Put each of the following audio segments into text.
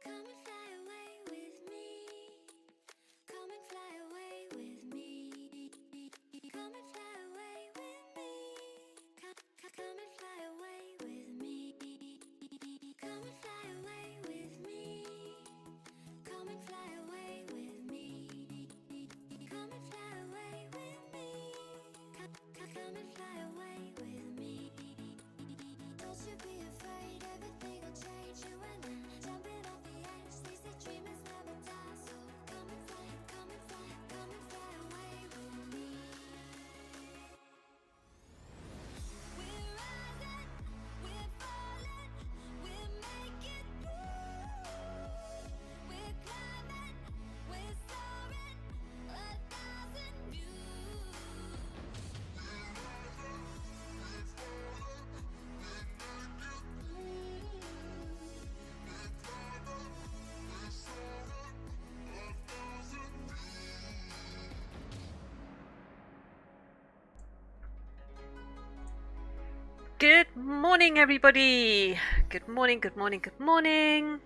Come and fly away with me. Come and fly away with me. Come and fly away with me. Come and fly away with me. Come and fly away with me. Come and fly away with me. Come and fly away with me. Come and fly away with me. Don't you be afraid, everything will change. You and I jumping off the edge. They say dreamers never die. So come and fly, come and fly, come and fly away with me. We're rising, we're falling, we're making through. We're climbing, we're soaring, 1,000 views. Good morning, everybody. Good morning, good morning, good morning.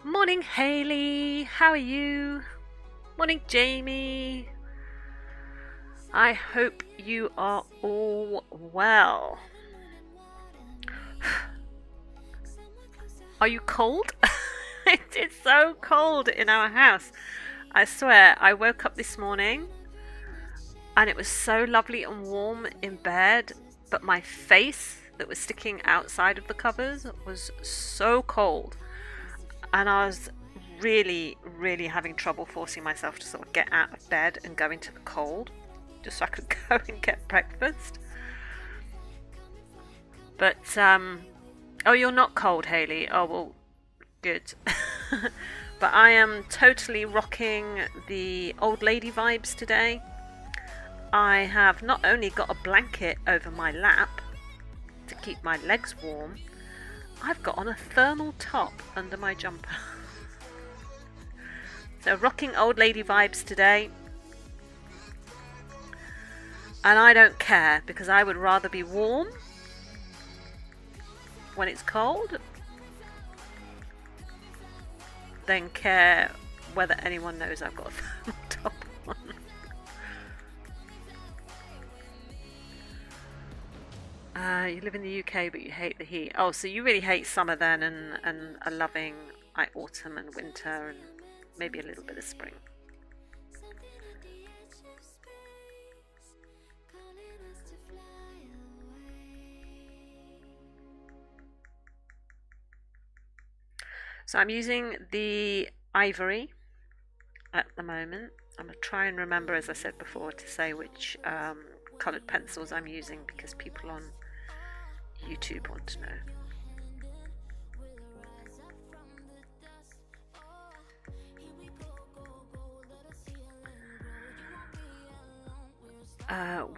Morning, Hayley. How are you? Morning, Jamie. I hope you are all well. Are you cold? It's so cold in our house. I swear, I woke up this morning and it was so lovely and warm in bed, but my face that was sticking outside of the covers was so cold, and I was really having trouble forcing myself to sort of get out of bed and go into the cold just so I could go and get breakfast. But oh, you're not cold, Hayley. Oh well, good. But I am totally rocking the old lady vibes today. I have not only got a blanket over my lap to keep my legs warm, I've got on a thermal top under my jumper. So rocking old lady vibes today. And I don't care, because I would rather be warm when it's cold than care whether anyone knows I've got a thermal top on. You live in the UK but you hate the heat. Oh, so you really hate summer then, and are loving like autumn and winter and maybe a little bit of spring. So I'm using the ivory at the moment. I'm going to try and remember, as I said before, to say which coloured pencils I'm using, because people on YouTube want to know.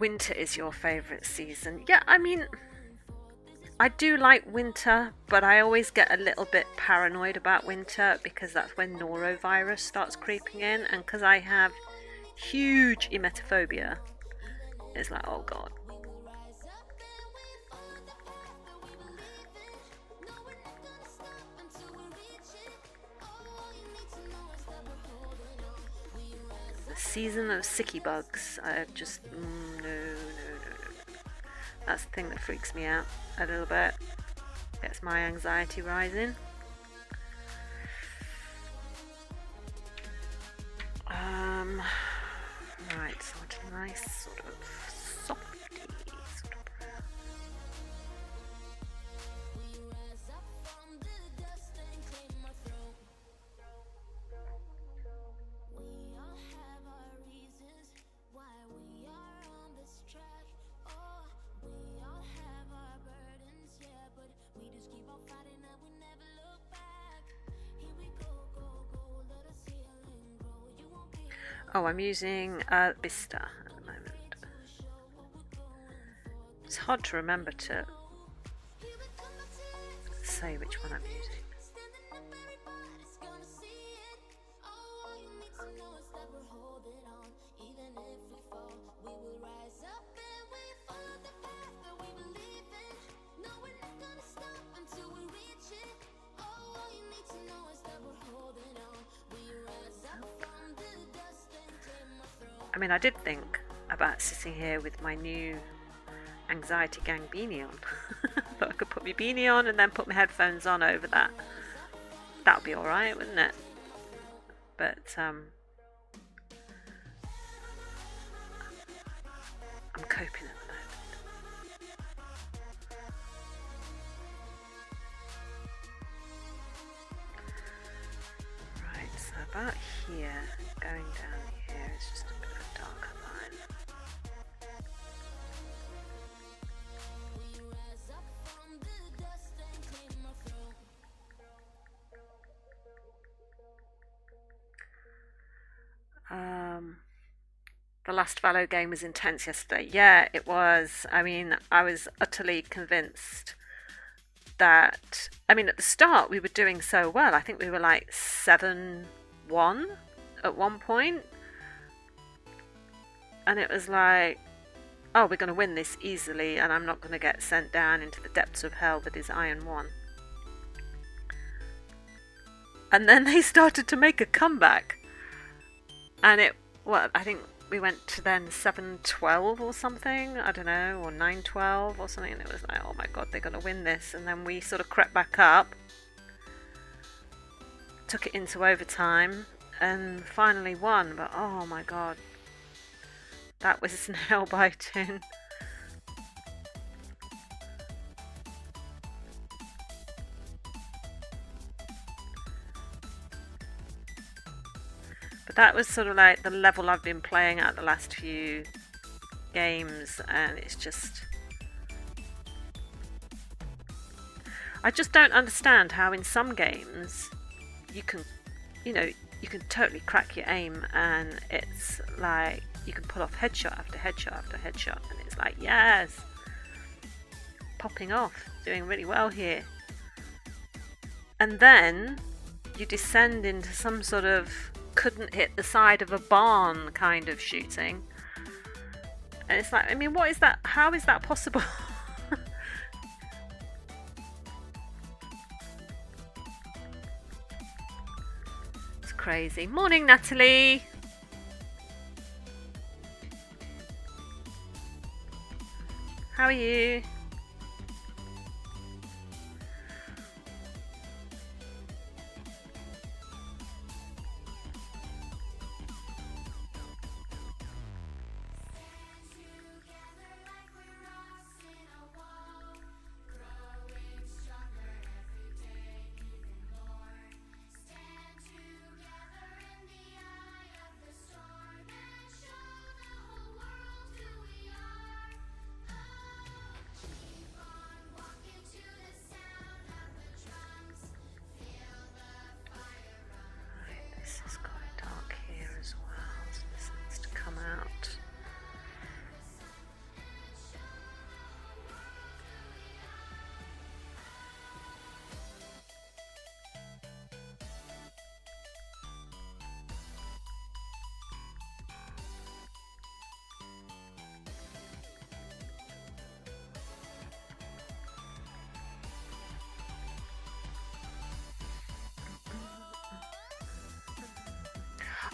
Winter is your favourite season. Yeah, I mean, I do like winter, but I always get a little bit paranoid about winter because that's when norovirus starts creeping in, and because I have huge emetophobia, it's like, oh god. The season of sicky bugs. I just no. That's the thing that freaks me out a little bit. Gets my anxiety rising. Right, so it's a nice sort of softy sort of brown. Oh, I'm using Bista at the moment. It's hard to remember to say which one I'm using. I mean, I did think about sitting here with my new Anxiety Gang beanie on. But I could put my beanie on and then put my headphones on over that. That would be alright, wouldn't it? But I'm coping at the moment. Right, so about here, going down here is just a bit of a darker line. The last Valo game was intense yesterday. Yeah, it was. I mean, I was utterly convinced that. I mean, at the start, we were doing so well. I think we were like 7-1 at one point. And it was like, oh, we're going to win this easily, and I'm not going to get sent down into the depths of hell that is Iron 1. And then they started to make a comeback. And I think we went to then 7-12 or something, I don't know, or 9-12 or something, and it was like, oh my god, they're going to win this. And then we sort of crept back up, took it into overtime, and finally won. But oh my god, that was nail biting. But that was sort of like the level I've been playing at the last few games, and it's just... I just don't understand how in some games you can, you can totally crack your aim, and it's like you can pull off headshot after headshot after headshot, and it's like, yes, popping off, doing really well here. And then you descend into some sort of couldn't hit the side of a barn kind of shooting, and it's like, I mean, what is that? How is that possible? It's crazy. Morning, Natalie. How are you?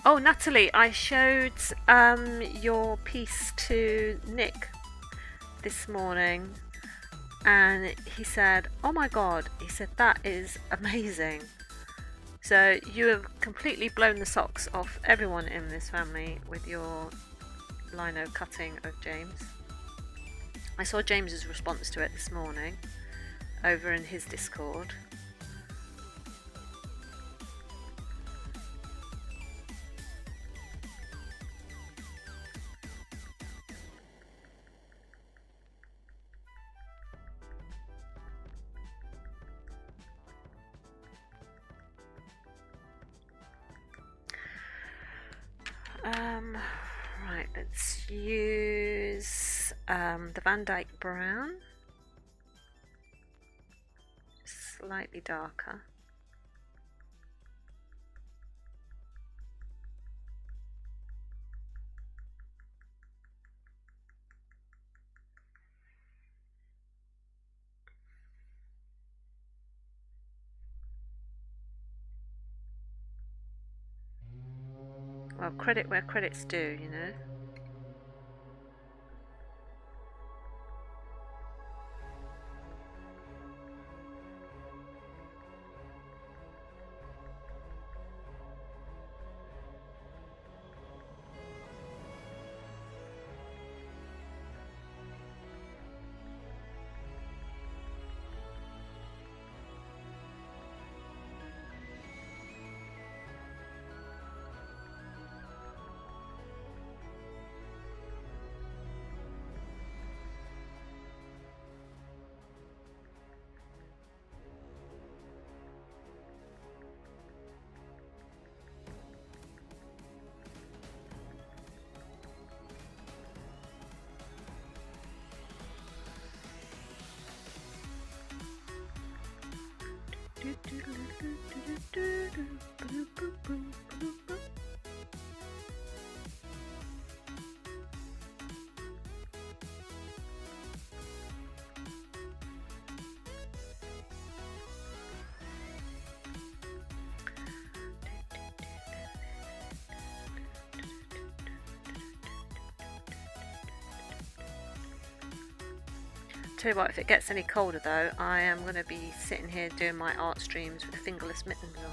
Oh, Natalie, I showed your piece to Nick this morning, and he said, oh my god, he said, that is amazing. So you have completely blown the socks off everyone in this family with your lino cutting of James. I saw James's response to it this morning over in his Discord. Right, let's use the Van Dyke Brown, slightly darker. Well, credit where credit's due, you know. Tell you what, if it gets any colder though, I am going to be sitting here doing my art streams with fingerless mittens on.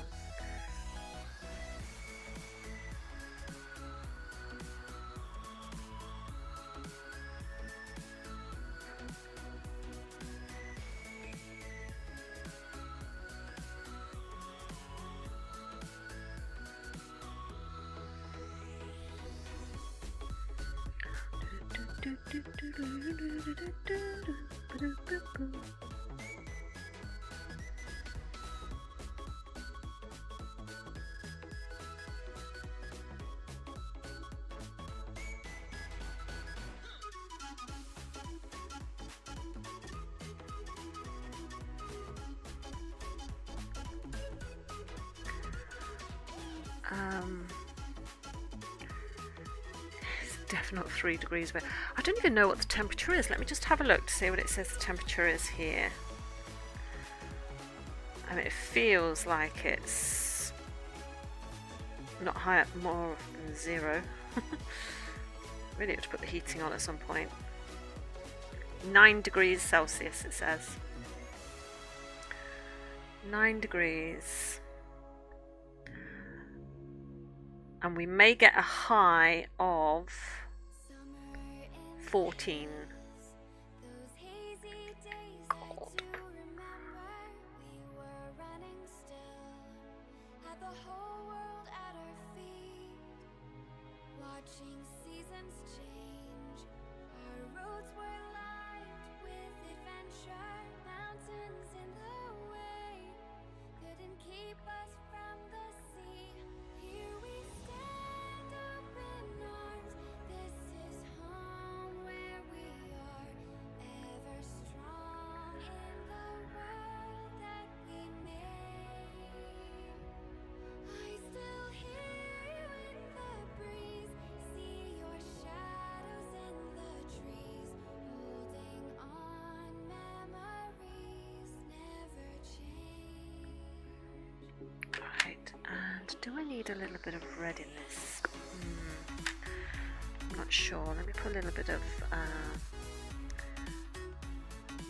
It's definitely 3 degrees away. I don't even know what the temperature is. Let me just have a look to see what it says the temperature is here. I mean, it feels like it's not high up, more than 0. Really have to put the heating on at some point. 9 degrees Celsius it says. 9 degrees. And we may get a high of 14. God. Watching seasons change, our roads were lined with adventure. Mountains in the way couldn't keep us from the sea. Here we stand open arms. This is home where we are, ever strong in the world that we made. I still hear you in the breeze, see your shadows in the trees, holding on, memories never change. Right, and do I need a little bit of red in this? I'm not sure. Let me put a little bit of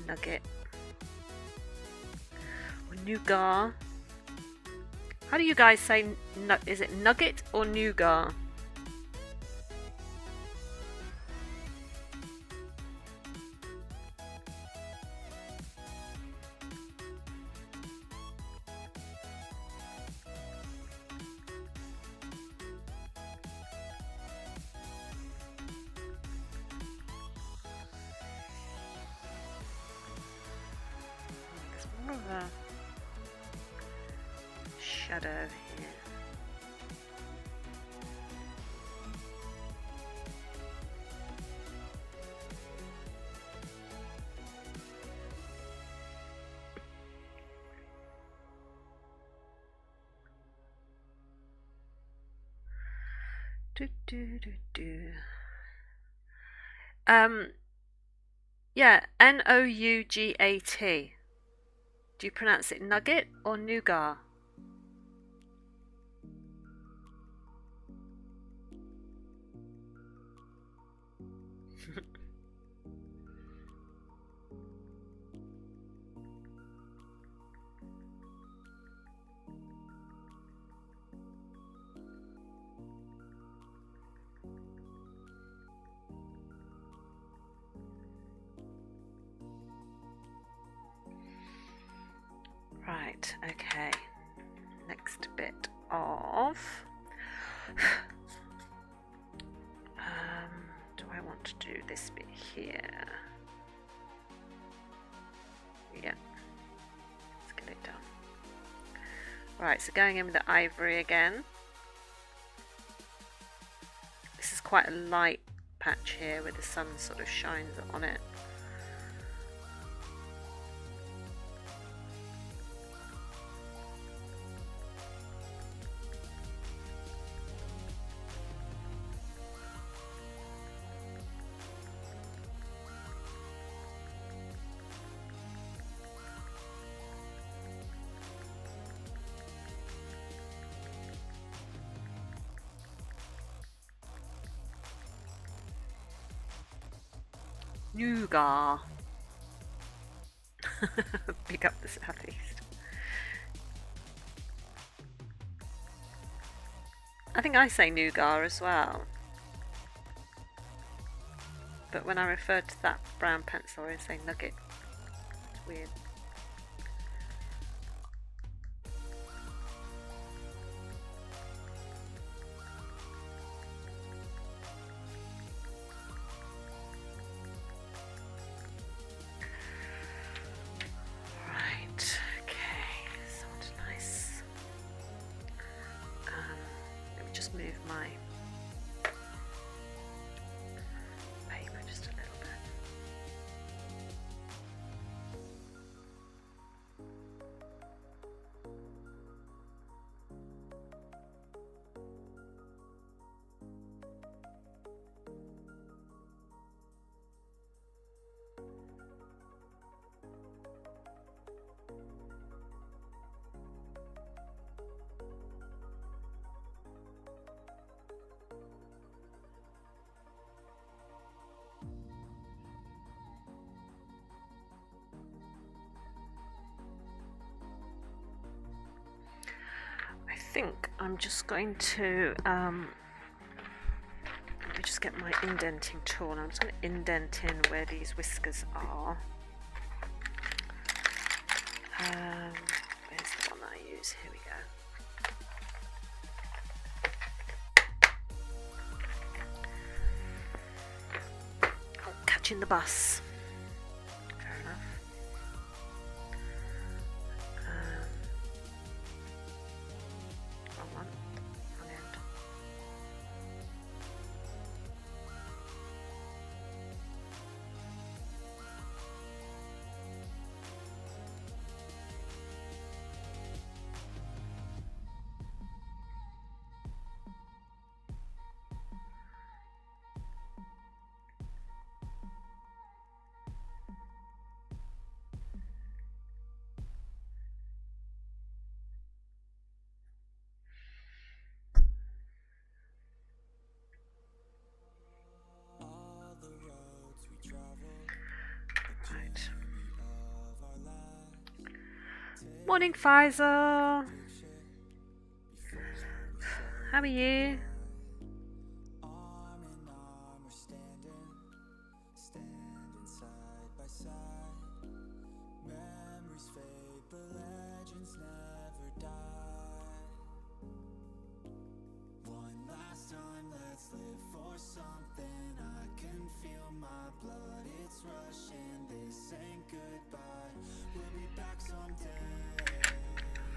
nugget or nougat. How do you guys say? Is it nugget or nougat? There's more of a shadow here. Do, do, do, do. Yeah, Nougat. Do you pronounce it nugget or nougat? Right, okay. Next bit of... do I want to do this bit here? Yeah. Let's get it done. Right, so going in with the ivory again. This is quite a light patch here where the sun sort of shines on it. Nougat. Pick up the southeast. I think I say nougat as well. But when I refer to that brown pencil, I say nugget. It's weird. Move my paper just a little bit. I think I'm just going to let me just get my indenting tool and I'm just going to indent in where these whiskers are. Where's the one that I use? Here we go. Oh, catching the bus. Fair enough. Wrong one. Wrong end. Right. Morning, Faisal. How are you?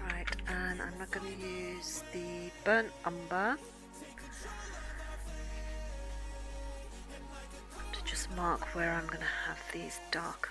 Right, and I'm not going to use the burnt umber to just mark where I'm going to have these darker.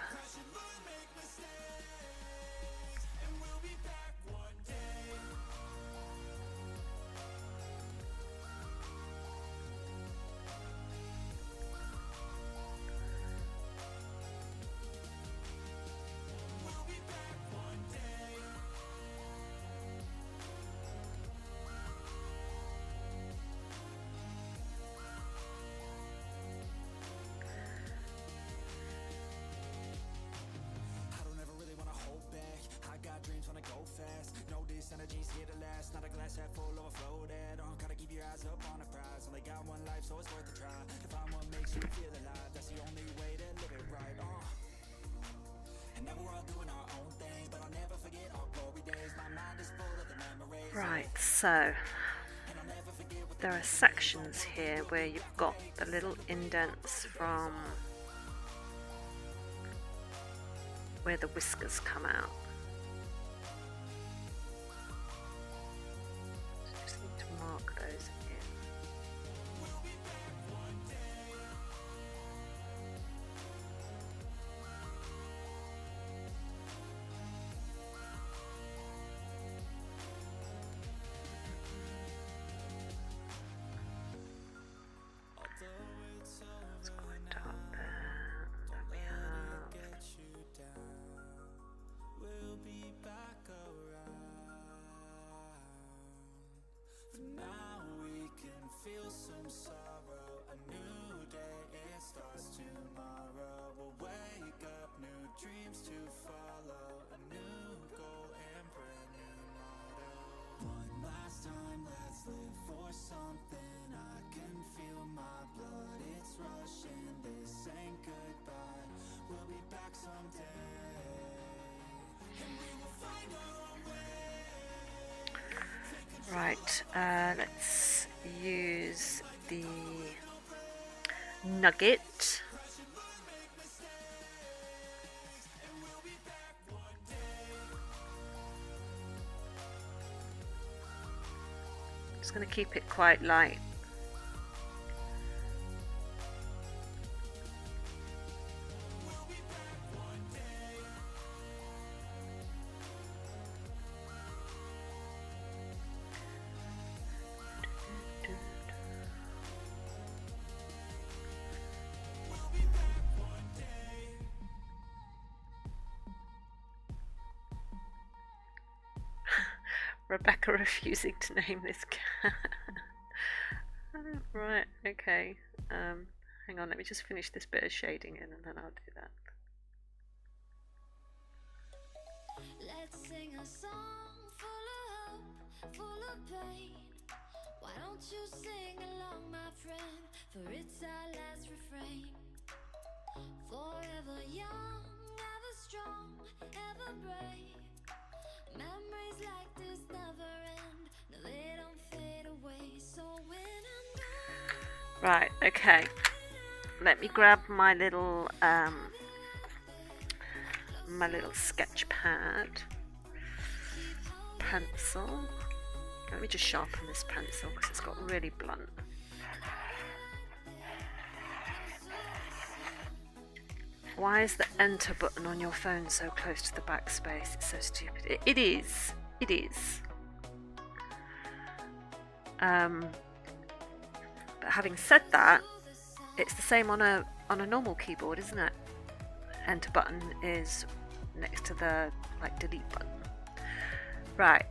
Energy's here to last, not a glass half full overflow that gotta keep your eyes up on the prize. Only got one life, so it's worth a try. To find what makes you feel alive, that's the only way to live it right. And now we're all doing our own things, but I'll never forget our glory days. Right, so there are sections here where you've got the little indents from where the whiskers come out. So just need to mark those in. It's quite dark there. And then we have now we can feel some sorrow. A new day, it starts tomorrow. We'll wake up, new dreams to follow. A new goal and brand new motto. One last time, let's live for something. I can feel my blood, it's rushing. This ain't goodbye, we'll be back someday. And we will find our own way. right. Let's use the nugget. Just going to keep it quite light. Rebecca refusing to name this cat. Right, okay. Hang on, let me just finish this bit of shading in and then I'll do that. Let's sing a song full of hope, full of pain. Why don't you sing along, my friend? For it's our last refrain. Forever young, ever strong, ever brave. Memories like this never end. No, they don't fade away. So when I'm gone, Right, okay. Let me grab my little sketch pad, pencil. Let me just sharpen this pencil because it's got really blunt. Why is the enter button on your phone so close to the backspace? It's so stupid. It is. It is. But having said that, it's the same on a normal keyboard, isn't it? Enter button is next to the delete button. Right.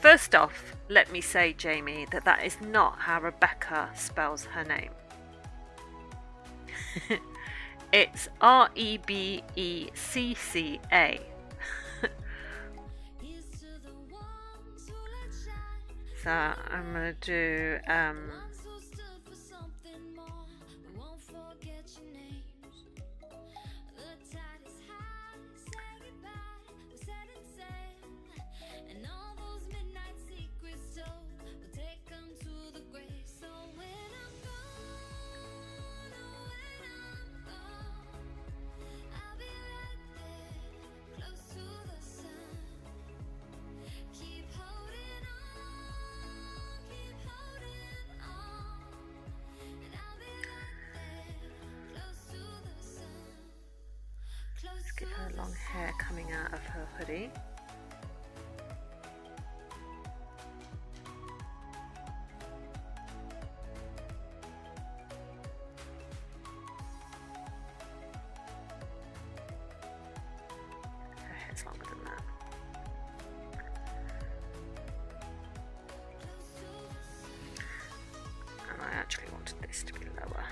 First off, let me say, Jamie, that is not how Rebecca spells her name. It's Rebecca. So I'm gonna do ones who stood for something more. We won't forget your names. The tide is high, say goodbye. We set and sail, and all those midnight secrets told. We'll take them to the grave. So when I'm gone, oh, when I'm gone, I'll be right there, close to the sun. Keep holding on, keep holding on, and I'll be right there, close to the sun. Close get to her the long hair coming out of her hoodie. Her hair's longer than that. And I actually wanted this to be lower.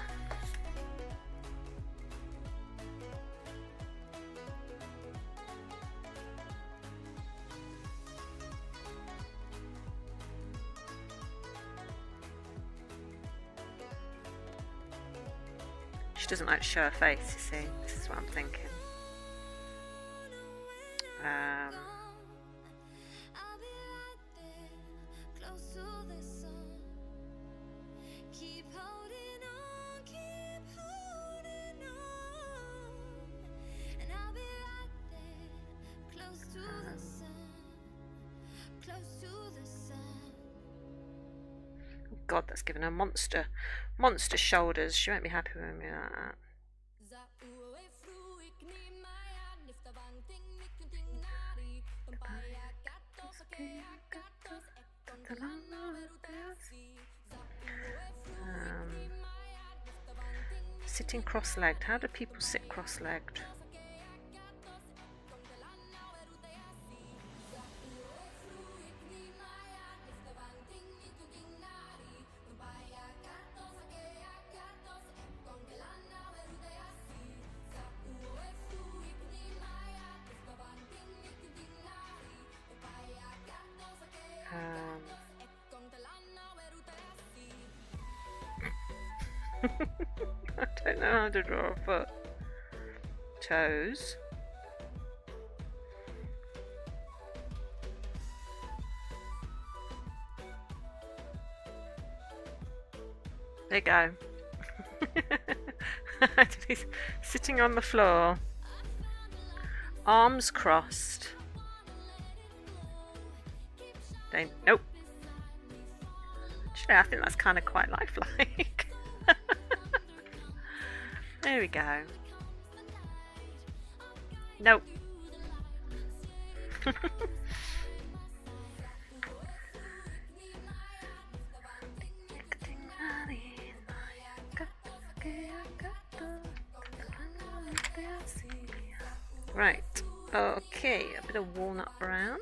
She doesn't like to show her face, you see. This is what I'm thinking. I'll be right there, close to the sun. Oh God, that's giving her monster shoulders. She won't be happy with me like that. Sitting cross-legged. How do people sit cross-legged? I don't know how to draw a foot. Toes. There you go. He's sitting on the floor. Arms crossed. Nope. Actually, I think that's kind of quite lifelike. There we go. Nope. Right. Okay, a bit of walnut brown.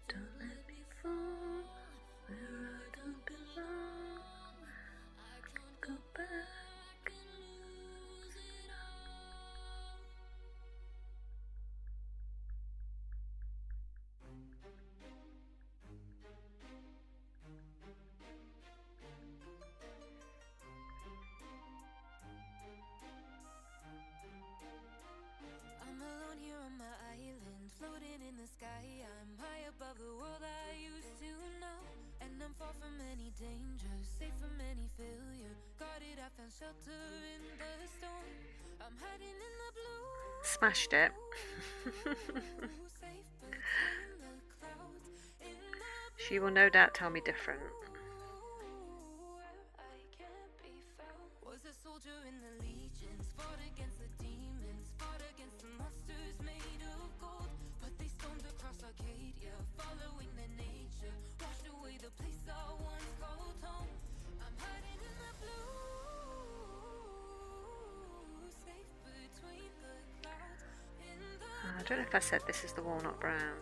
Don't let me fall where I don't belong. I can't go back and lose it all. I'm alone here on my island, floating in the sky. I'm high above the world I used to know, and I'm far from any danger, safe from any failure. Guarded, I found shelter in the storm. I'm hiding in the blue. Smashed it. She will no doubt tell me different. Was a soldier in the legions, fought against the demons, fought against the monsters made of gold. But they stormed across Arcadia, following their nature, washed away the place I once called home. I'm hiding in the blue, safe between the clouds. I don't know if I said this is the walnut brown.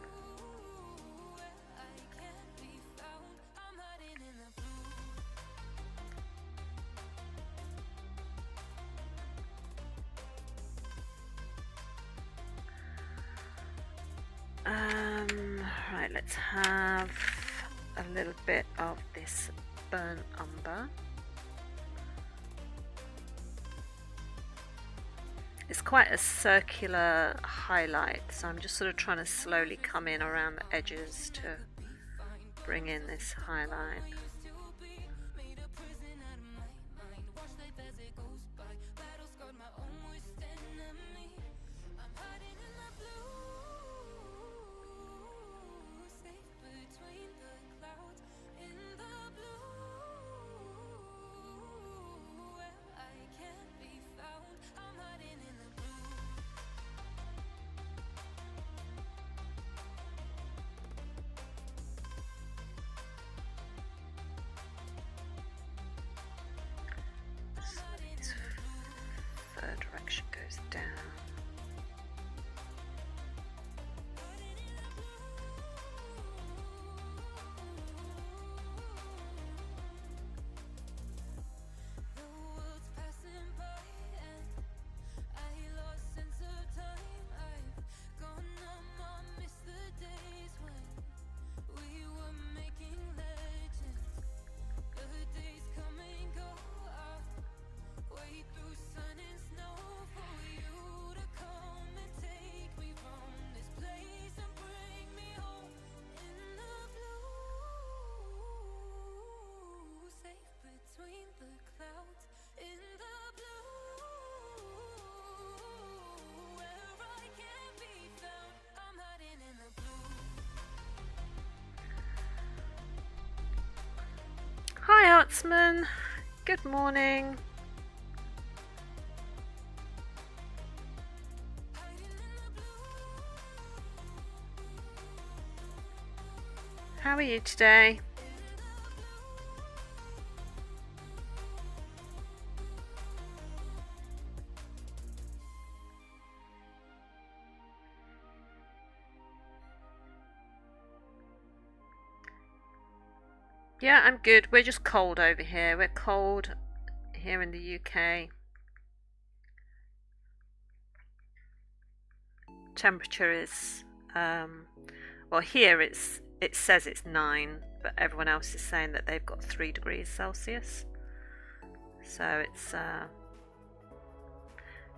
Right, let's have a little bit of this burnt umber. It's quite a circular highlight, so I'm just sort of trying to slowly come in around the edges to bring in this highlight. Scotsman, good morning. How are you today? Yeah, I'm good. We're just cold over here. We're cold here in the UK. Temperature is, well, here it says it's 9, but everyone else is saying that they've got 3 degrees Celsius. So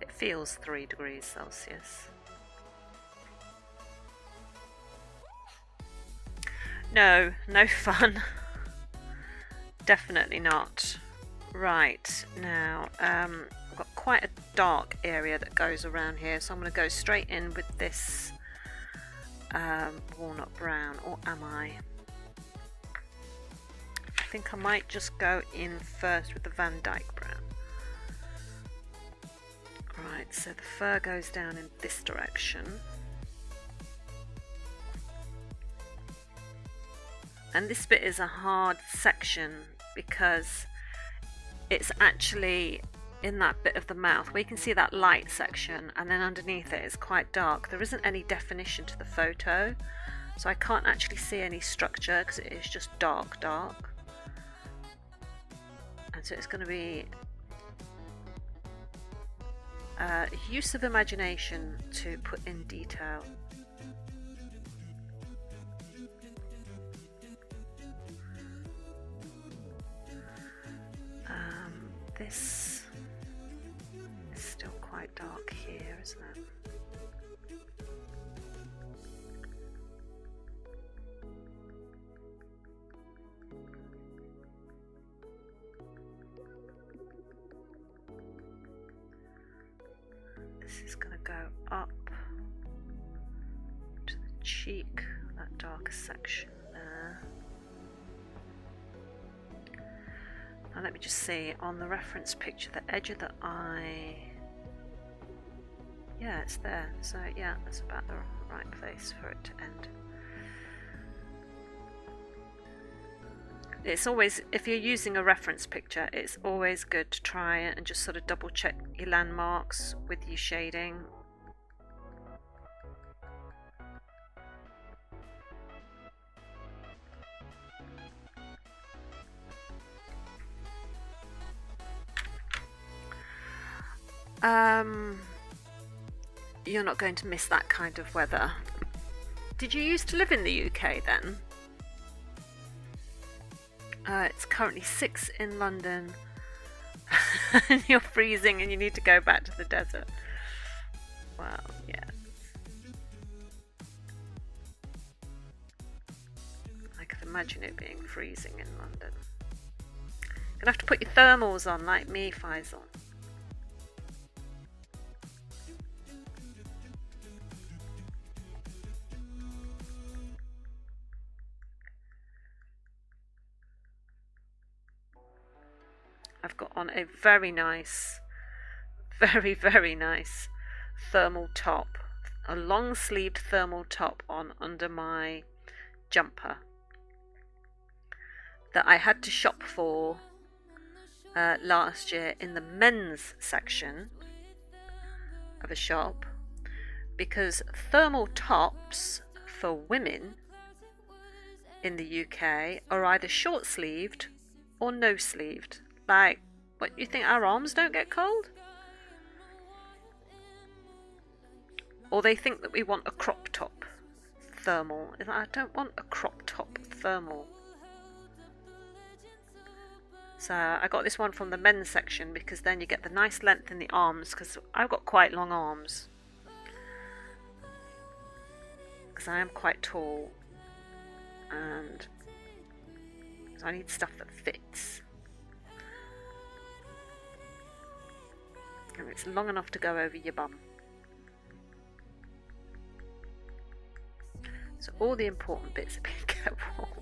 it feels 3 degrees Celsius. No fun. Definitely not. Right, now I've got quite a dark area that goes around here, so I'm going to go straight in with this walnut brown, or am I? I think I might just go in first with the Van Dyke brown. Right, so the fur goes down in this direction. And this bit is a hard section because it's actually in that bit of the mouth where you can see that light section, and then underneath it is quite dark. There isn't any definition to the photo, so I can't actually see any structure because it is just dark. And so it's going to be use of imagination to put in detail. This is still quite dark here, isn't it? This is going to go up to the cheek, that darker section there. Now let me just see, on the reference picture, the edge of the eye, yeah, it's there, so yeah, that's about the right place for it to end. It's always, if you're using a reference picture, it's always good to try and just sort of double check your landmarks with your shading. You're not going to miss that kind of weather. Did you used to live in the UK then? It's currently 6 in London and you're freezing and you need to go back to the desert. Well, yeah. I could imagine it being freezing in London. You're gonna have to put your thermals on like me, Faisal. I've got on a very nice, very nice thermal top, a long sleeved thermal top on under my jumper that I had to shop for last year in the men's section of a shop, because thermal tops for women in the UK are either short sleeved or no sleeved. Like, what, you think our arms don't get cold? Or they think that we want a crop top thermal. I don't want a crop top thermal. So I got this one from the men's section because then you get the nice length in the arms, because I've got quite long arms. Because I am quite tall and so I need stuff that fits. And it's long enough to go over your bum. So all the important bits are being kept warm.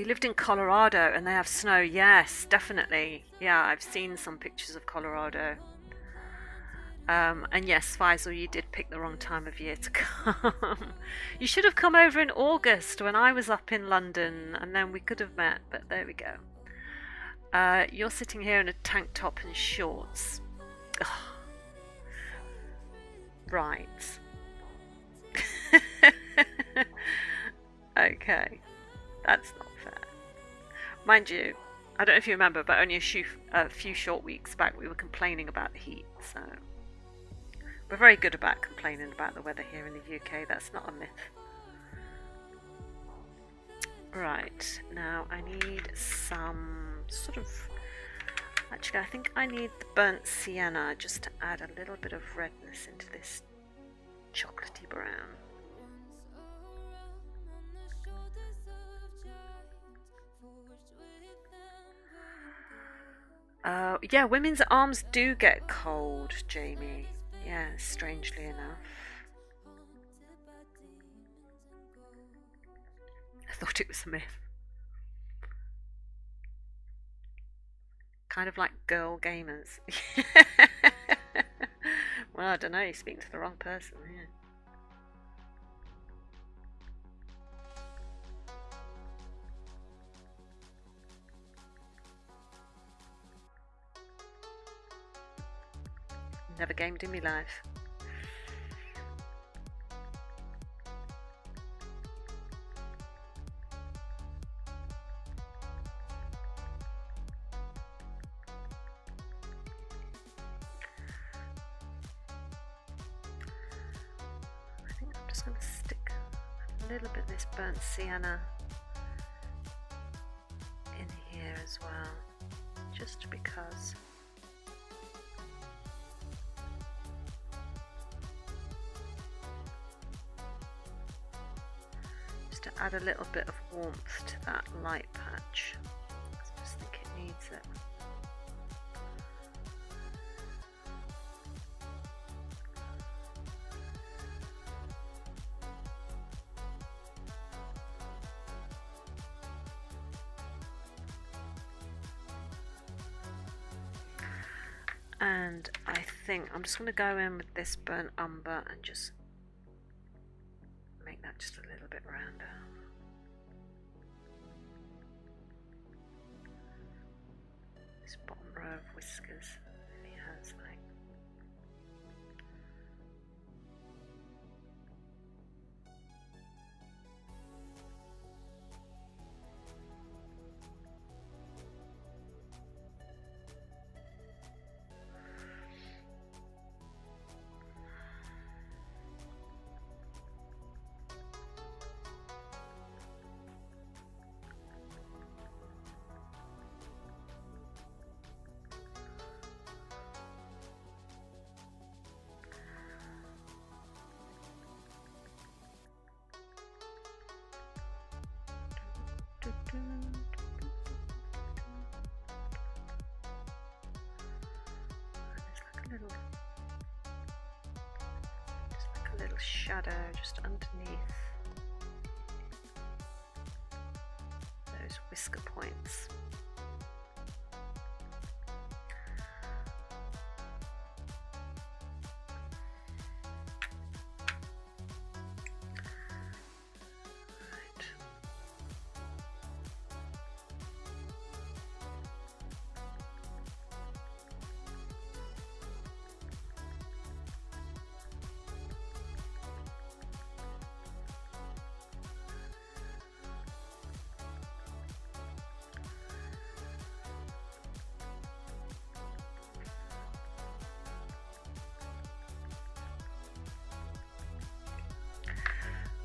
you lived in Colorado and they have snow. Yes, definitely. Yeah, I've seen some pictures of Colorado. And yes, Faisal, you did pick the wrong time of year to come. You should have come over in August when I was up in London, and then we could have met, but there we go. You're sitting here in a tank top and shorts. Ugh. Right. Okay, that's not fair. Mind you, I don't know if you remember, but only a few short weeks back we were complaining about the heat, so we're very good about complaining about the weather here in the UK. That's not a myth. Right, now I need some sort of... Actually, I think I need the burnt sienna just to add a little bit of redness into this chocolatey brown. Yeah, women's arms do get cold, Jamie. Yeah, strangely enough. I thought it was a myth. Kind of like girl gamers. Well, I don't know, you're speaking to the wrong person here. Never gamed in my life. I think I'm just going to stick a little bit of this burnt sienna in here as well, just because. To add a little bit of warmth to that light patch. I just think it needs it. And I think I'm just going to go in with this burnt umber and just make that just a little bit rounder. This bottom row of whiskers really has like. Just like a little shadow just underneath those whisker points.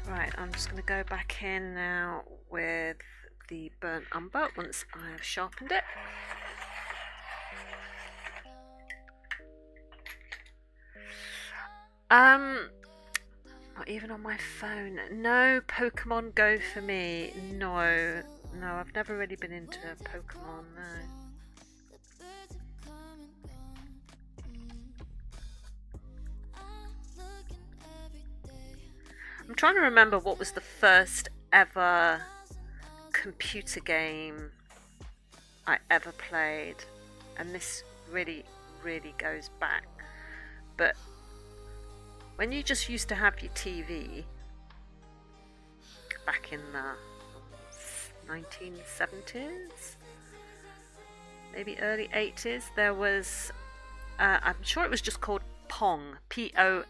Right, I'm just going to go back in now with the burnt umber once I have sharpened it. Not even on my phone. No Pokemon Go for me. No, I've never really been into Pokemon, no. I'm trying to remember what was the first ever computer game I ever played, and this really, really goes back, but when you just used to have your TV back in the 1970s, maybe early 80s, there was, I'm sure it was just called Pong, Pong,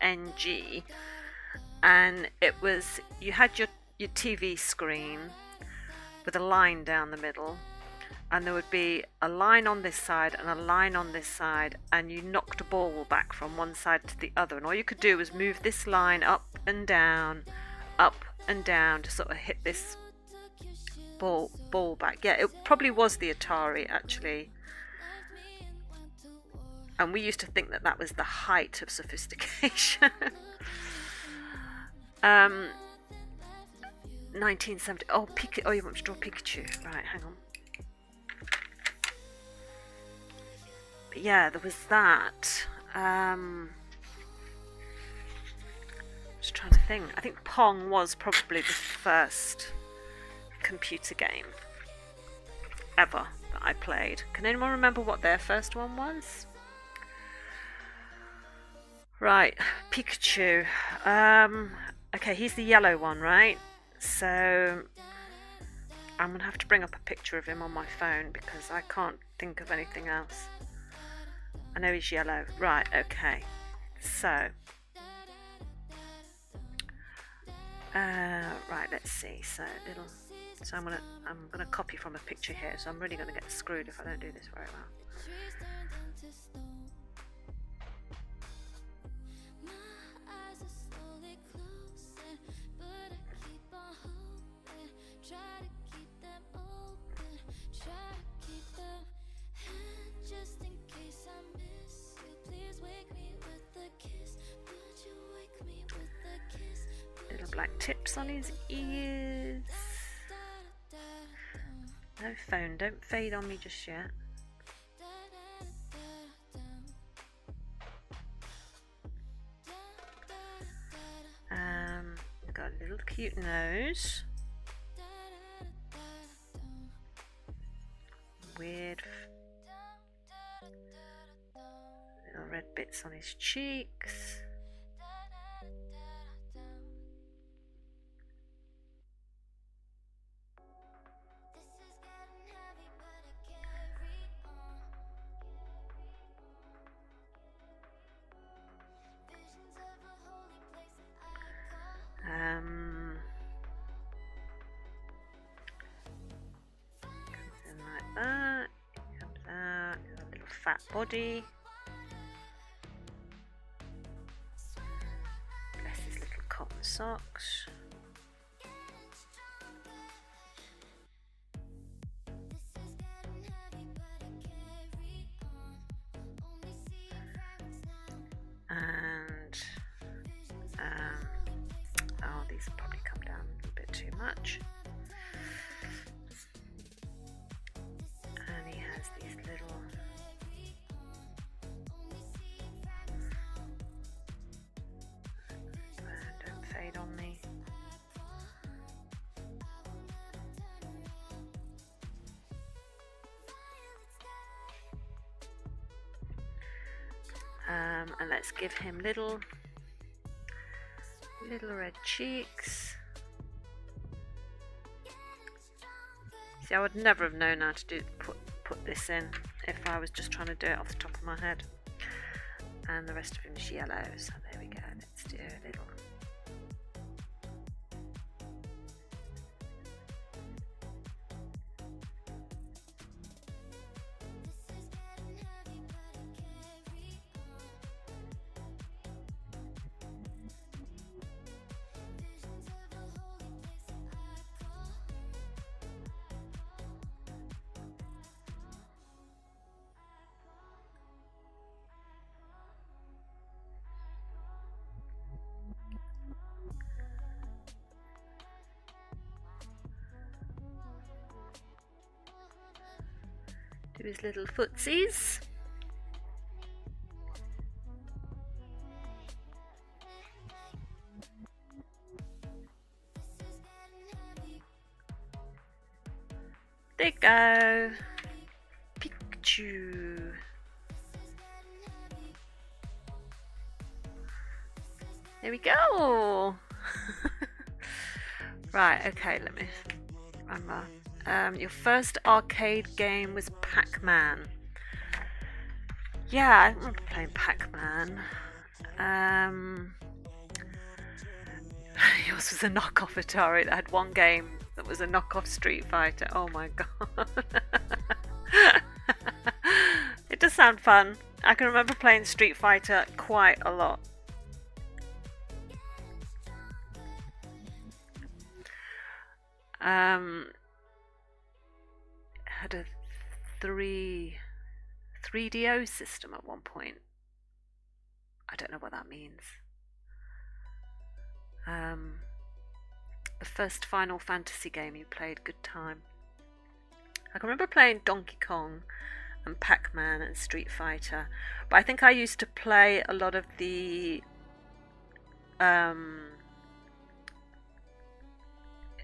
and it was, you had your TV screen with a line down the middle, and there would be a line on this side and a line on this side, and you knocked a ball back from one side to the other, and all you could do was move this line up and down to sort of hit this ball back. Yeah, it probably was the Atari, actually, and we used to think that that was the height of sophistication. 1970. Oh, you want to draw Pikachu? Right, hang on. But yeah, there was that. Just trying to think. I think Pong was probably the first computer game ever that I played. Can anyone remember what their first one was? Right, Pikachu. Okay, he's the yellow one, right? So I'm gonna have to bring up a picture of him on my phone because I can't think of anything else. I know he's yellow. Right, okay. So right, let's see. So I'm gonna copy from a picture here, so I'm really gonna get screwed if I don't do this very well. Little black tips on his ears. No phone, don't fade on me just yet. We've got a little cute nose. Weird little red bits on his cheeks. Something like that. Comes out, a little fat body. Bless his little cotton socks. And oh, these have probably come down a little bit too much. And he has these little don't fade on me. And let's give him little red cheeks. See, I would never have known how to put this in if I was just trying to do it off the top of my head. And the rest of him is yellow, so there we go. Let's do a little. Do his little footsies. we go. Pikachu. There we go. Right, okay, let me remember. Your first arcade game was Pac-Man. Yeah, I remember playing Pac-Man. Yours was a knockoff Atari that had one game that was a knockoff Street Fighter. Oh my god. It does sound fun. I can remember playing Street Fighter quite a lot. Had a 3DO system at one point. I don't know what that means. The first Final Fantasy game you played, good time. I can remember playing Donkey Kong and Pac-Man and Street Fighter, but I think I used to play a lot of the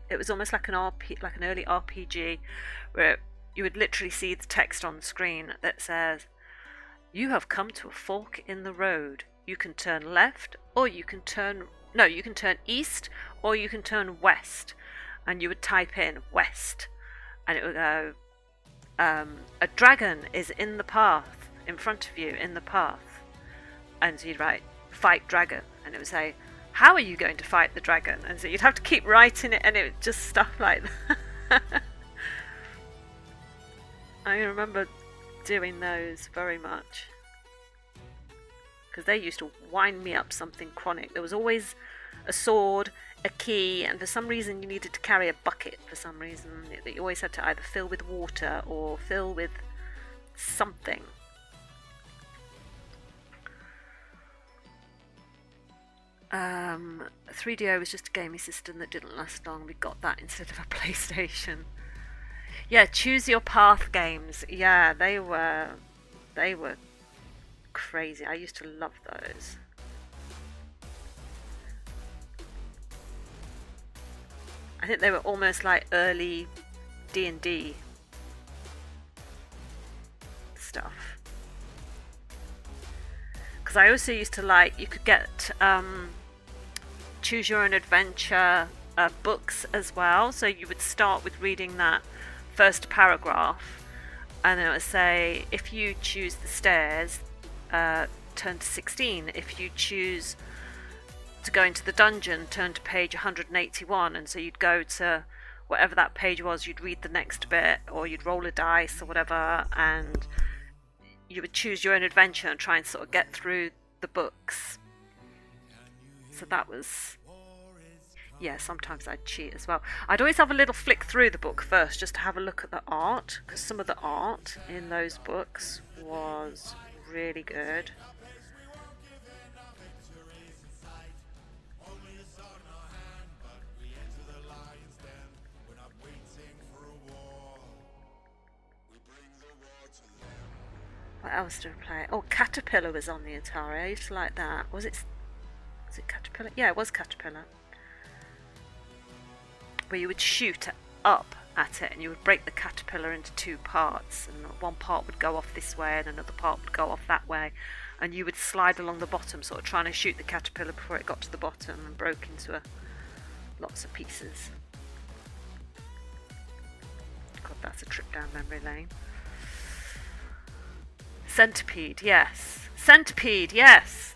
it was almost like an early RPG, where you would literally see the text on the screen that says, "You have come to a fork in the road. You can turn left, or you can turn east, or you can turn west." And you would type in west, and it would go, "A dragon is in the path, in front of you, in the path." And so you'd write, "Fight dragon," and it would say, "How are you going to fight the dragon?" And so you'd have to keep writing it, and it was just stuff like that. I remember doing those very much, because they used to wind me up something chronic. There was always a sword, a key, and for some reason you needed to carry a bucket for some reason that you always had to either fill with water or fill with something. Uh, 3DO was just a gaming system that didn't last long. We got that instead of a PlayStation. Yeah, choose your path games. Yeah, they were crazy. I used to love those. I think they were almost like early D&D stuff. Because I also used to like, you could get choose your own adventure books as well. So you would start with reading that first paragraph, and then it would say, if you choose the stairs, turn to 16. If you choose to go into the dungeon, turn to page 181. And so you'd go to whatever that page was, you'd read the next bit, or you'd roll a dice or whatever, and you would choose your own adventure and try and sort of get through the books. So that was, yeah, sometimes I'd cheat as well. I'd always have a little flick through the book first just to have a look at the art, because some of the art in those books was really good. What else did I play? Oh, Caterpillar was on the Atari. I used to like that. Was it Caterpillar? Yeah, it was Caterpillar. Where you would shoot up at it and you would break the caterpillar into two parts, and one part would go off this way and another part would go off that way, and you would slide along the bottom sort of trying to shoot the caterpillar before it got to the bottom and broke into lots of pieces. God, that's a trip down memory lane. Centipede, yes. Centipede, yes.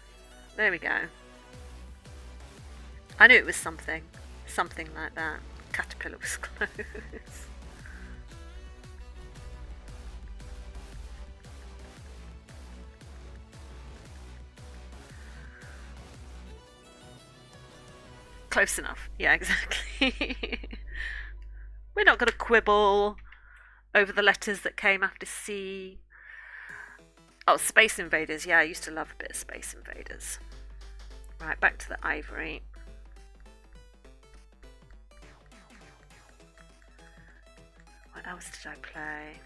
There we go. I knew it was something like that. Caterpillar was close. Close enough. Yeah, exactly. We're not going to quibble over the letters that came after C. Oh, Space Invaders. Yeah, I used to love a bit of Space Invaders. Right, back to the ivory. What else did I play?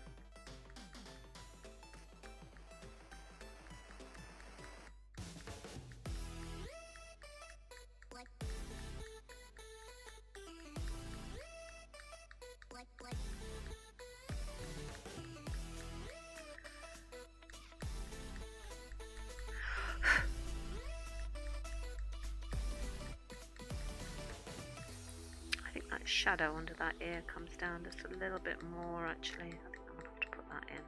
shadow under that ear comes down just a little bit more actually. I think I'm going to have to put that in.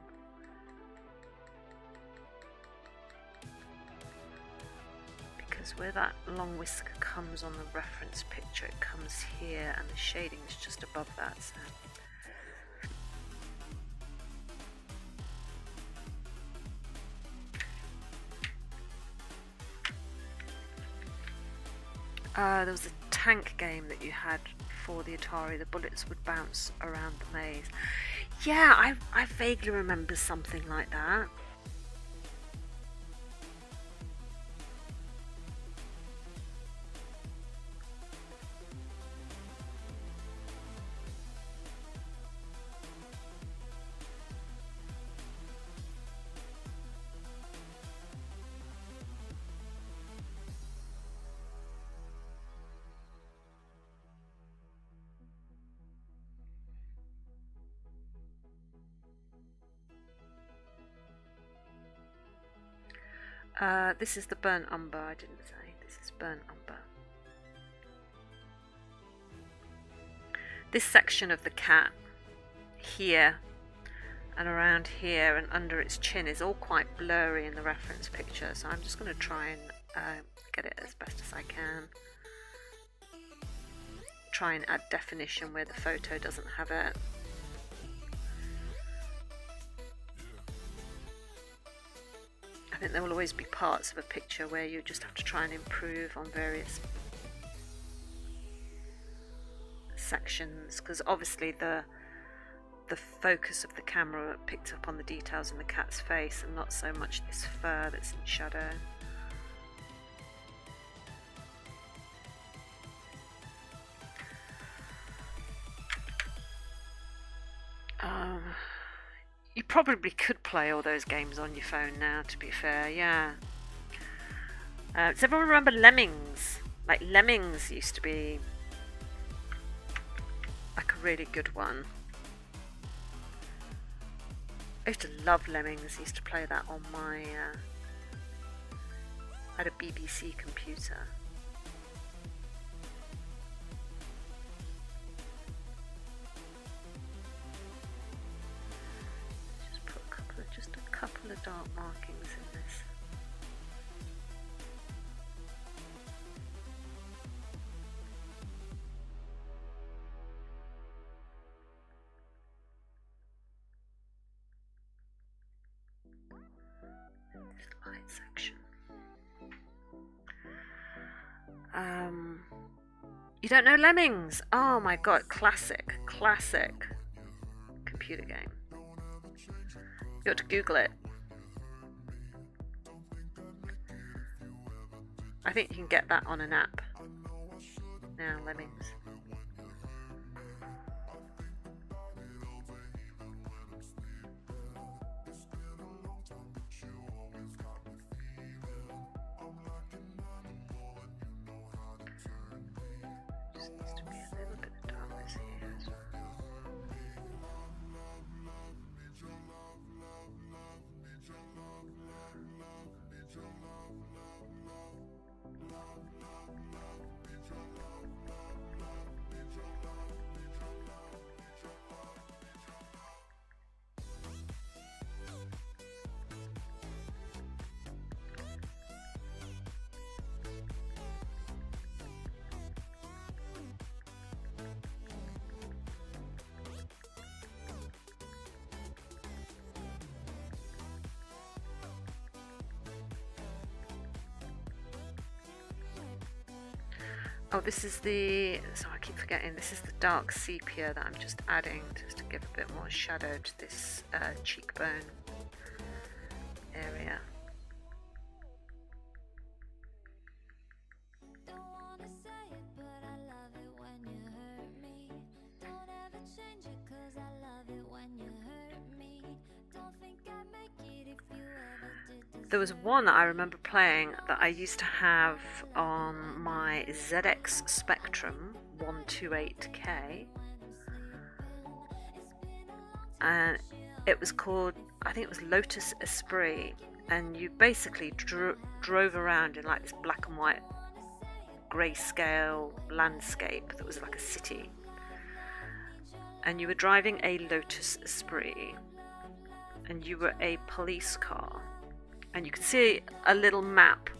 Because where that long whisker comes on the reference picture, it comes here and the shading is just above that. So. There was a tank game that you had for the Atari. The bullets would bounce around the maze. Yeah, I vaguely remember something like that. This is the burnt umber, I didn't say. This is burnt umber. This section of the cat here and around here and under its chin is all quite blurry in the reference picture, so I'm just going to try and get it as best as I can. Try and add definition where the photo doesn't have it. I think there will always be parts of a picture where you just have to try and improve on various sections, because obviously the focus of the camera picked up on the details in the cat's face and not so much this fur that's in shadow. You probably could play all those games on your phone now, to be fair, yeah. Does everyone remember Lemmings? Like, Lemmings used to be like a really good one. I used to love Lemmings. I used to play that on my I had a BBC computer. Just a couple of dark markings in this. This light section. You don't know Lemmings? Oh my god, classic computer game. You ought to Google it. I think you can get that on an app now, Lemmings. Just needs to be a little bit of darkness here as well. Oh, this is the, so I keep forgetting, this is the dark sepia that I'm just adding just to give a bit more shadow to this cheekbone area. Don't wanna say it, but I love it when you hurt me. Don't ever change it, 'cause I love it when you hurt me. Don't think I'd make it if you ever did. There was one that I remember playing that I used to have on my ZX Spectrum 128K, and it was called, I think it was Lotus Esprit, and you basically drove around in like this black and white grayscale landscape that was like a city, and you were driving a Lotus Esprit, and you were a police car, and you could see a little map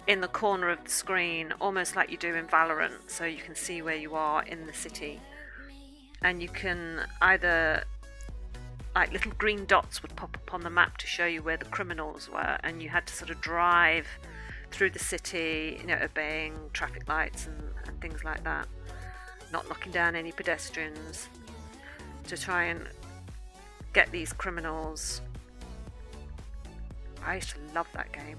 in the corner of the screen, almost like you do in Valorant, so you can see where you are in the city. And you can either, like, little green dots would pop up on the map to show you where the criminals were, and you had to sort of drive through the city, you know, obeying traffic lights and things like that, not knocking down any pedestrians, to try and get these criminals. I used to love that game.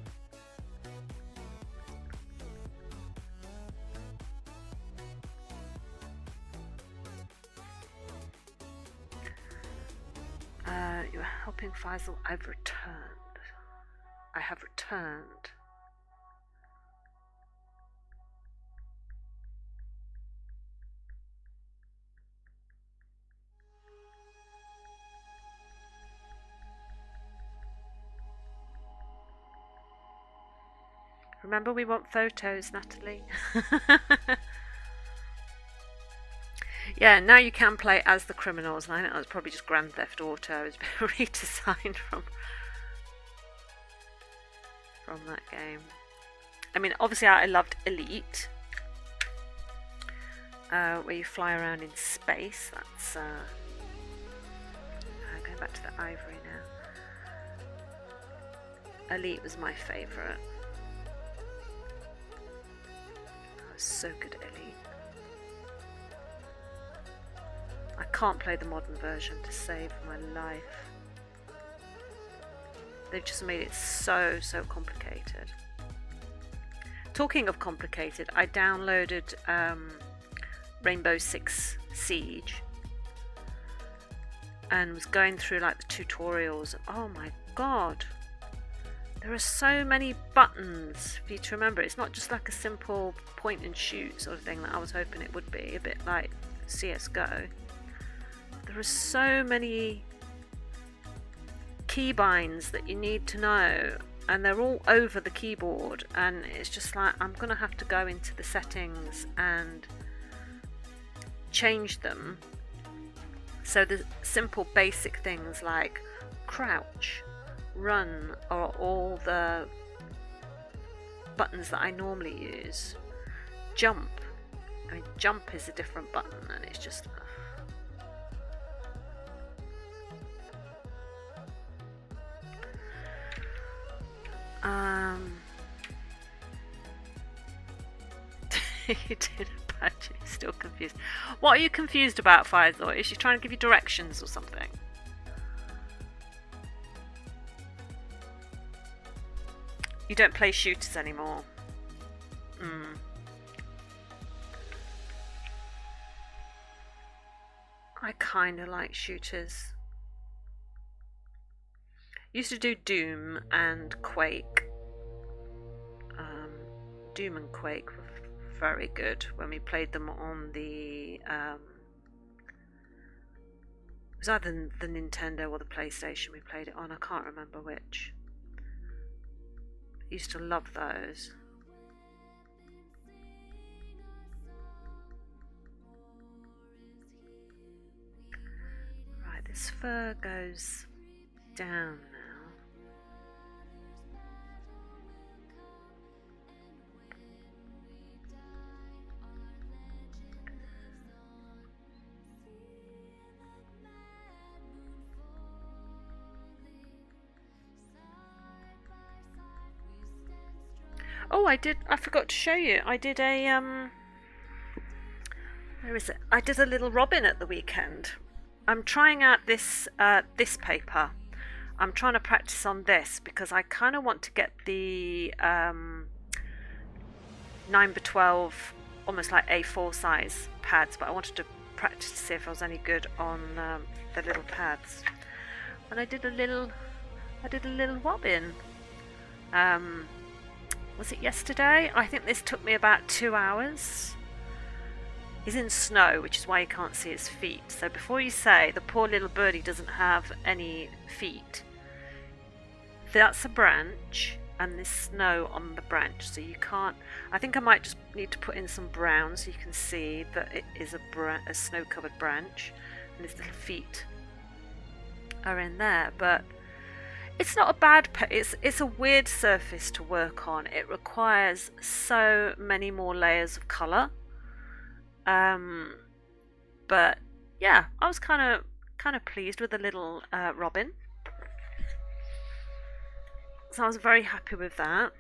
You're helping Faisal. I've returned. I have returned. Remember, we want photos, Natalie. Yeah, now you can play as the criminals, and I think that was probably just Grand Theft Auto. It's been redesigned from that game. I mean, obviously I loved Elite, where you fly around in space. That's going back to the ivory now. Elite was my favourite. I was so good at Elite. I can't play the modern version to save my life. They've just made it so complicated. Talking of complicated, I downloaded Rainbow Six Siege and was going through like the tutorials. Oh my god, there are so many buttons for you to remember. It's not just like a simple point and shoot sort of thing that I was hoping it would be, a bit like CSGO. There are so many keybinds that you need to know, and they're all over the keyboard, and it's just like I'm gonna have to go into the settings and change them. So the simple basic things like crouch, run are all the buttons that I normally use. Jump, I mean, jump is a different button, and it's just you did a badge, you're still confused. What are you confused about, Faisal? Is she trying to give you directions or something? You don't play shooters anymore. I kinda like shooters. Used to do Doom and Quake. Doom and Quake were very good when we played them on the it was either the Nintendo or the PlayStation we played it on. I can't remember which. Used to love those. Right, this fur goes down now. Oh, I forgot to show you. I did a where is it? I did a little robin at the weekend. I'm trying out this paper. I'm trying to practice on this because I kind of want to get the 9x12, almost like A4 size pads, but I wanted to practice to see if I was any good on the little pads. And I did a little robin. Was it yesterday? I think this took me about 2 hours. He's in snow, which is why you can't see his feet. So before you say the poor little birdie doesn't have any feet, that's a branch and there's snow on the branch, so you can't. I think I might just need to put in some brown so you can see that it is a snow-covered branch. and his little feet are in there. But it's not a bad it's a weird surface to work on. It requires so many more layers of colour. But yeah, I was kind of pleased with the little robin. So I was very happy with that.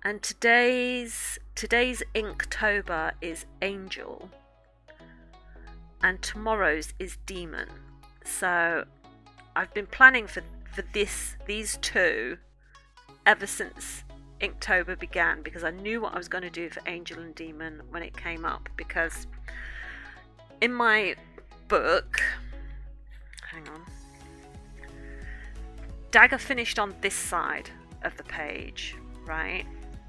And today's Inktober is Angel, and tomorrow's is Demon. So I've been planning for these two ever since Inktober began, because I knew what I was going to do for Angel and Demon when it came up. Because in my book, hang on, Dagger finished on this side of the page, right?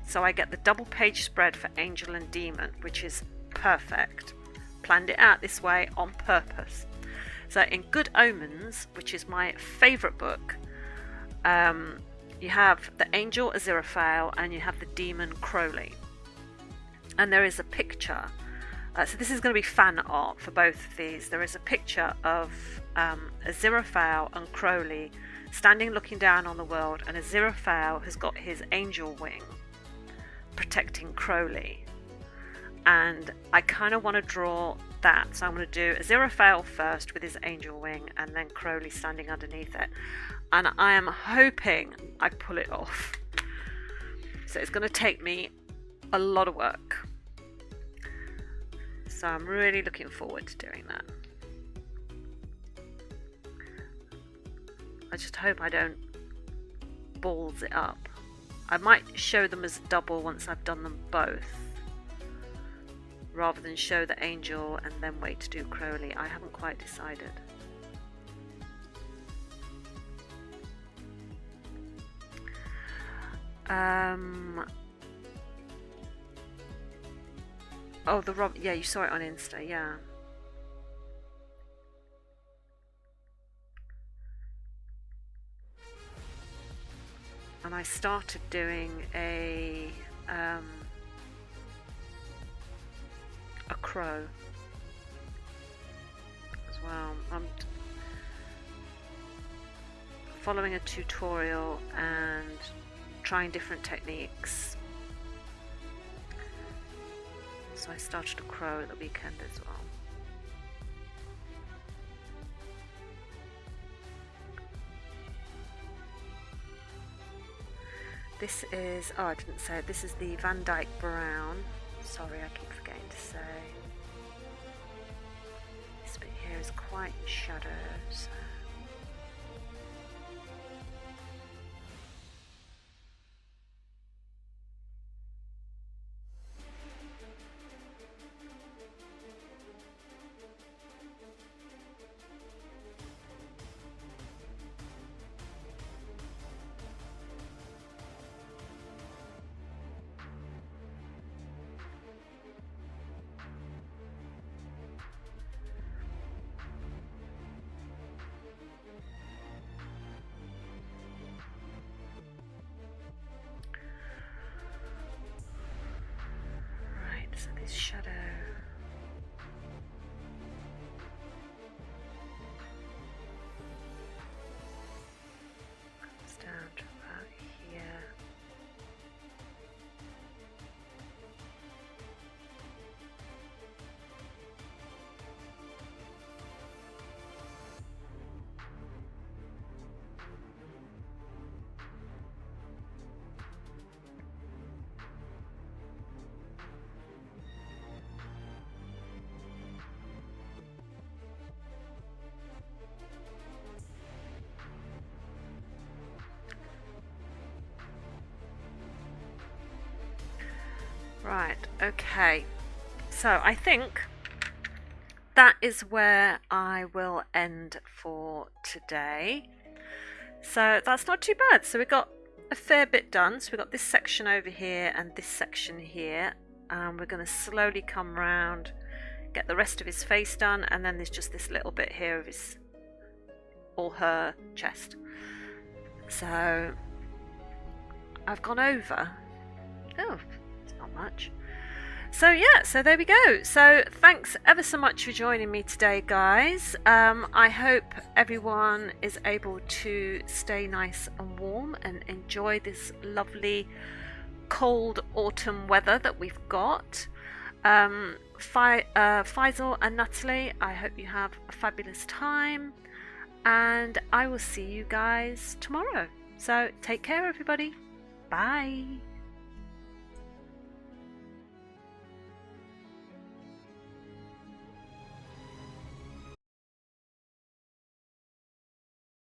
So I get the double page spread for Angel and Demon, which is perfect. Planned it out this way on purpose. So in Good Omens, which is my favourite book, you have the Angel Aziraphale and you have the Demon Crowley. And there is a picture. So this is going to be fan art for both of these. There is a picture of Aziraphale and Crowley standing looking down on the world, and Aziraphale has got his angel wing protecting Crowley. And I kind of want to draw that. So I'm going to do Aziraphale first with his angel wing, and then Crowley standing underneath it. And I am hoping I pull it off. So it's going to take me a lot of work. So I'm really looking forward to doing that. I just hope I don't balls it up. I might show them as double once I've done them both, rather than show the angel and then wait to do Crowley. I haven't quite decided. Oh, the Rob. Yeah, you saw it on Insta. Yeah. And I started doing a crow as well. I'm following a tutorial and trying different techniques. So I started a crow at the weekend as well. This is, oh, I didn't say it, this is the Van Dyke Brown. Sorry, I keep forgetting to say. This bit here is quite in shadow, so. So this shadow comes down to about here. Right, okay, so I think that is where I will end for today. So that's not too bad. So we got a fair bit done. So we got this section over here and this section here. We're going to slowly come round, get the rest of his face done, and then there's just this little bit here of his or her chest. So I've gone over. Oh, it's not much. So yeah, so there we go. So thanks ever so much for joining me today, guys. I hope everyone is able to stay nice and warm and enjoy this lovely cold autumn weather that we've got. Faisal and Natalie, I hope you have a fabulous time, and I will see you guys tomorrow. So take care, everybody. Bye.